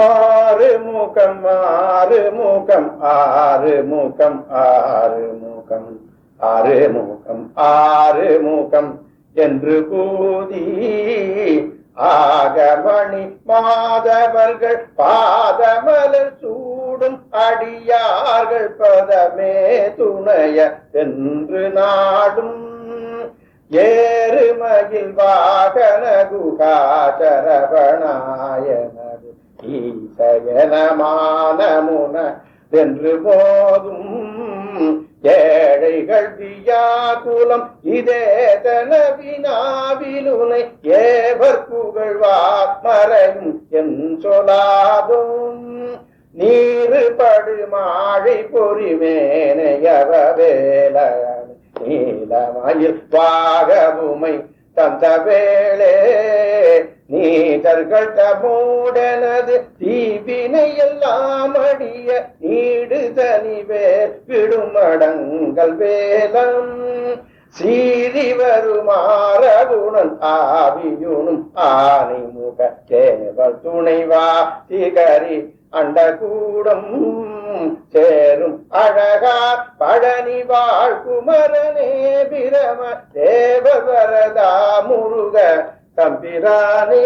ஆறுமுகம் ஆறுமுகம் ஆறுமுகம் ஆறுமுகம் ஆறுமுகம் ஆறுமுகம் என்று கூதி ஆகமணி மாதவர்கள் பாதமலர் சூடும் அடியார்கள் பதமே துணைய என்று நாடும் ஏறுமகில் வாகன குகாச்சரவணாயனது ஈசயனமானமுன என்று போதும் ஏழைகள் வியாகுலம் இதே தனவினாவிலுனை ஏவர் புகழ்வார் மறையும் என் சொல்லாதும் நீருபடு மாழை பொறிமேனையவ வேலன் நீலமயில் வாகவுமை தந்த வேளே நீதர்கள் தமோடனது தீவினை எல்லாம் அடிய நீடு தனிவேர் விடுமடங்கள் வேலம் சீறி வருமாறகுணன் ஆவியுனும் ஆனை முக தேவல் துணைவா திகரி அண்டகூடம் சேரும் அழகார் பழனி வாழ்குமரனே பிரம தேவவரதா முருக தம்பிரானே